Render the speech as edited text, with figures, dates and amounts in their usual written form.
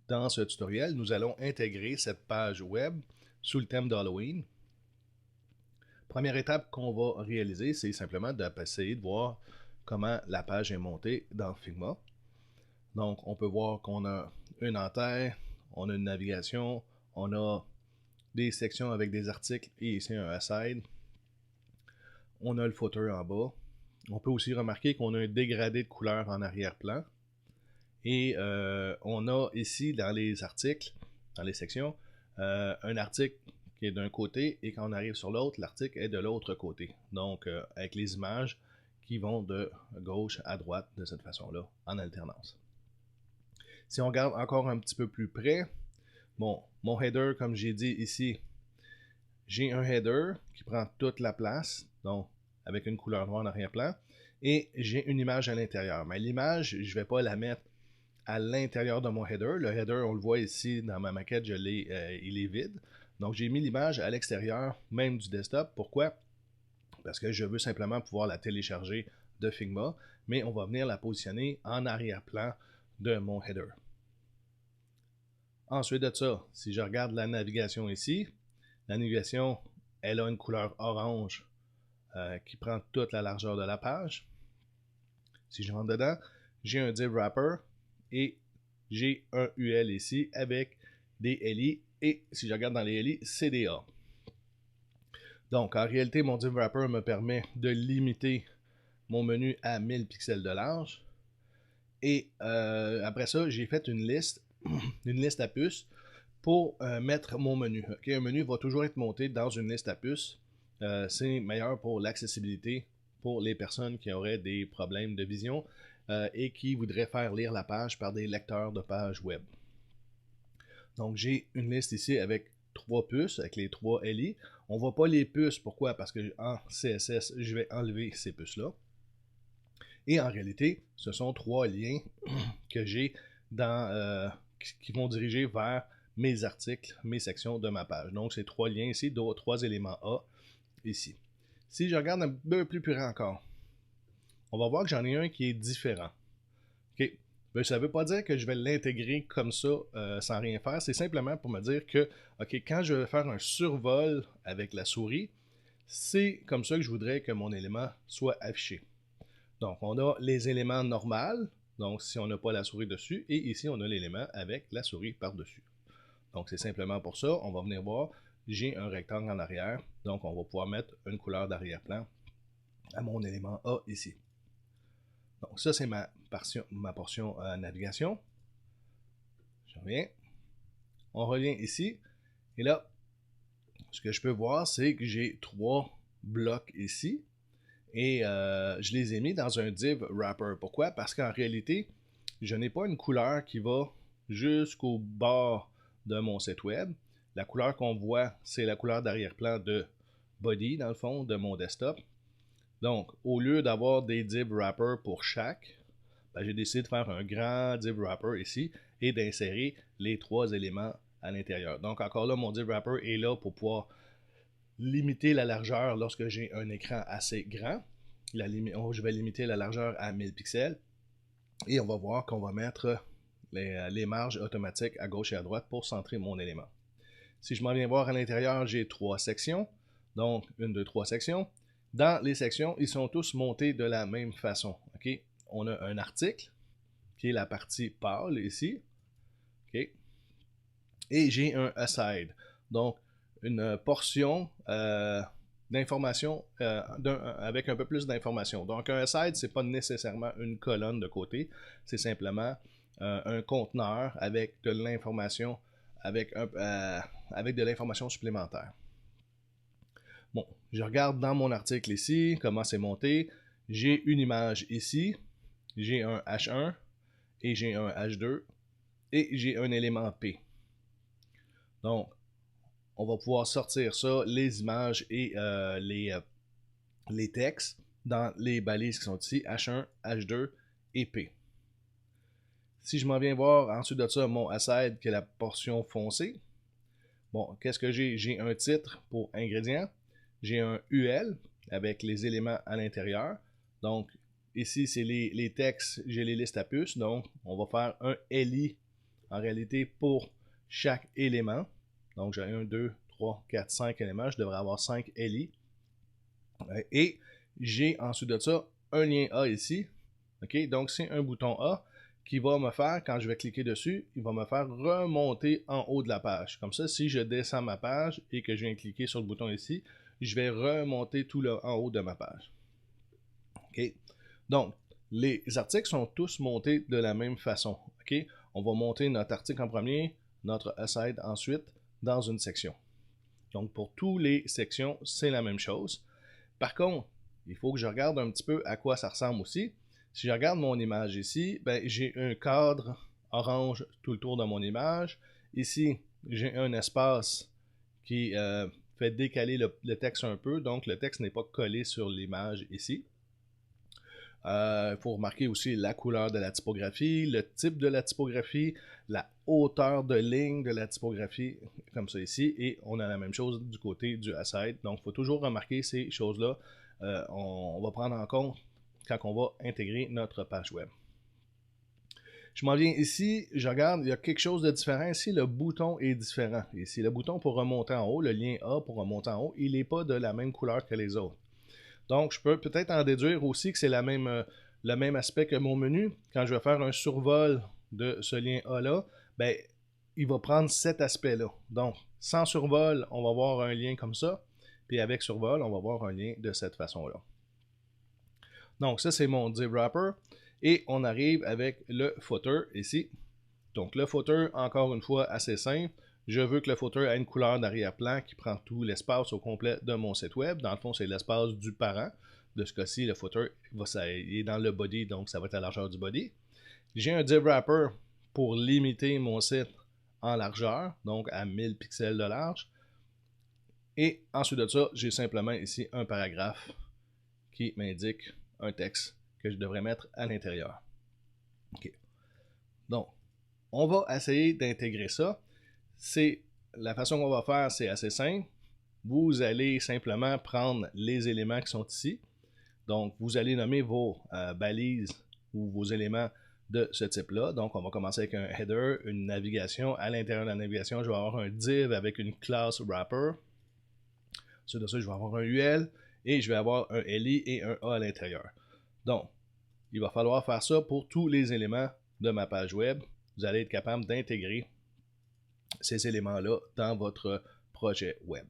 Dans ce tutoriel, nous allons intégrer cette page web sous le thème d'Halloween. Première étape qu'on va réaliser, c'est simplement d'essayer de voir comment la page est montée dans Figma. Donc, on peut voir qu'on a une en-tête, on a une navigation, on a des sections avec des articles et ici un aside. On a le footer en bas. On peut aussi remarquer qu'on a un dégradé de couleur en arrière-plan. Et on a ici dans les articles, dans les sections, un article qui est d'un côté et quand on arrive sur l'autre, l'article est de l'autre côté. Donc avec les images qui vont de gauche à droite de cette façon-là, en alternance. Si on regarde encore un petit peu plus près, bon, mon header, comme j'ai dit ici, j'ai un header qui prend toute la place, donc avec une couleur noire en arrière-plan, et j'ai une image à l'intérieur. Mais l'image, je ne vais pas la mettre à l'intérieur de mon header. Le header, on le voit ici dans ma maquette, il est vide. Donc j'ai mis l'image à l'extérieur même du desktop. Pourquoi? Parce que je veux simplement pouvoir la télécharger de Figma, mais on va venir la positionner en arrière-plan de mon header. Ensuite de ça, si je regarde la navigation ici, la navigation, elle a une couleur orange qui prend toute la largeur de la page. Si je rentre dedans, j'ai un div wrapper et j'ai un UL ici avec des LI et si je regarde dans les LI, CDA. Donc en réalité, mon div wrapper me permet de limiter mon menu à 1000 pixels de large. Et après ça, j'ai fait une liste à puces pour mettre mon menu. Okay, un menu va toujours être monté dans une liste à puces. C'est meilleur pour l'accessibilité pour les personnes qui auraient des problèmes de vision et qui voudraient faire lire la page par des lecteurs de pages web. Donc j'ai une liste ici avec 3 puces, avec les 3 LI. On ne voit pas les puces, pourquoi? Parce que en CSS, je vais enlever ces puces-là. Et en réalité, ce sont 3 liens que j'ai dans qui vont diriger vers mes articles, mes sections de ma page. Donc, c'est 3 liens ici, 3 éléments A ici. Si je regarde un peu plus près encore, on va voir que j'en ai un qui est différent. OK. Ben, ça ne veut pas dire que je vais l'intégrer comme ça sans rien faire. C'est simplement pour me dire que, OK, quand je vais faire un survol avec la souris, c'est comme ça que je voudrais que mon élément soit affiché. Donc, on a les éléments normaux, donc si on n'a pas la souris dessus, et ici, on a l'élément avec la souris par-dessus. Donc, c'est simplement pour ça, on va venir voir, j'ai un rectangle en arrière, donc on va pouvoir mettre une couleur d'arrière-plan à mon élément A ici. Donc, ça, c'est ma portion navigation. Je reviens. On revient ici, et là, ce que je peux voir, c'est que j'ai 3 blocs ici, et je les ai mis dans un div wrapper. Pourquoi? Parce qu'en réalité, je n'ai pas une couleur qui va jusqu'au bord de mon site web. La couleur qu'on voit, c'est la couleur d'arrière-plan de body, dans le fond, de mon desktop. Donc, au lieu d'avoir des div wrappers pour chaque, ben, j'ai décidé de faire un grand div wrapper ici et d'insérer les 3 éléments à l'intérieur. Donc, encore là, mon div wrapper est là pour pouvoir limiter la largeur lorsque j'ai un écran assez grand. Je vais limiter la largeur à 1000 pixels. Et on va voir qu'on va mettre les marges automatiques à gauche et à droite pour centrer mon élément. Si je m'en viens voir à l'intérieur, j'ai 3 sections. Donc, 1, 2, 3 sections. Dans les sections, ils sont tous montés de la même façon. Okay? On a un article, qui est la partie pâle ici. Okay? Et j'ai un aside. Donc, une portion d'informations avec un peu plus d'informations. Donc, un aside, ce n'est pas nécessairement une colonne de côté, c'est simplement un conteneur avec de l'information, avec de l'information supplémentaire. Bon, je regarde dans mon article ici, comment c'est monté. J'ai une image ici, j'ai un H1 et j'ai un H2 et j'ai un élément P. Donc, on va pouvoir sortir ça, les images et les textes dans les balises qui sont ici, H1, H2 et P. Si je m'en viens voir ensuite de ça mon aside qui est la portion foncée, bon, qu'est-ce que j'ai? J'ai un titre pour ingrédients, j'ai un UL avec les éléments à l'intérieur. Donc, ici, c'est les textes, j'ai les listes à puces, donc on va faire un LI en réalité pour chaque élément. Donc j'ai 1, 2, 3, 4, 5 éléments. Je devrais avoir 5 LI. Et j'ai ensuite de ça un lien A ici. Okay? Donc c'est un bouton A qui va me faire, quand je vais cliquer dessus, il va me faire remonter en haut de la page. Comme ça, si je descends ma page et que je viens cliquer sur le bouton ici, je vais remonter tout en haut de ma page. Okay? Donc, les articles sont tous montés de la même façon. Okay? On va monter notre article en premier, notre aside ensuite, dans une section. Donc, pour toutes les sections, c'est la même chose. Par contre, il faut que je regarde un petit peu à quoi ça ressemble aussi. Si je regarde mon image ici, ben, j'ai un cadre orange tout le tour de mon image. Ici, j'ai un espace qui fait décaler le texte un peu, donc le texte n'est pas collé sur l'image ici. Il faut remarquer aussi la couleur de la typographie, le type de la typographie, la hauteur de ligne de la typographie, comme ça ici, et on a la même chose du côté du aside. Donc, il faut toujours remarquer ces choses-là. On va prendre en compte quand on va intégrer notre page web. Je m'en viens ici, je regarde, il y a quelque chose de différent. Ici, le bouton est différent. Ici, le bouton pour remonter en haut, le lien A pour remonter en haut, il n'est pas de la même couleur que les autres. Donc, je peux peut-être en déduire aussi que c'est le même aspect que mon menu. Quand je vais faire un survol de ce lien A-là, ben, il va prendre cet aspect-là. Donc, sans survol, on va voir un lien comme ça. Puis avec survol, on va voir un lien de cette façon-là. Donc, ça, c'est mon div wrapper. Et on arrive avec le footer ici. Donc, le footer, encore une fois, assez simple. Je veux que le footer ait une couleur d'arrière-plan qui prend tout l'espace au complet de mon site web. Dans le fond, c'est l'espace du parent. De ce cas-ci, le footer il est dans le body, donc ça va être la largeur du body. J'ai un div wrapper pour limiter mon site en largeur, donc à 1000 pixels de large. Et ensuite de ça, j'ai simplement ici un paragraphe qui m'indique un texte que je devrais mettre à l'intérieur. OK. Donc, on va essayer d'intégrer ça. C'est la façon qu'on va faire, c'est assez simple. Vous allez simplement prendre les éléments qui sont ici. Donc, vous allez nommer vos balises ou vos éléments de ce type-là. Donc, on va commencer avec un header, une navigation. À l'intérieur de la navigation, je vais avoir un div avec une classe wrapper. Ensuite de ça, je vais avoir un UL et je vais avoir un LI et un A à l'intérieur. Donc, il va falloir faire ça pour tous les éléments de ma page web. Vous allez être capable d'intégrer ces éléments-là dans votre projet web.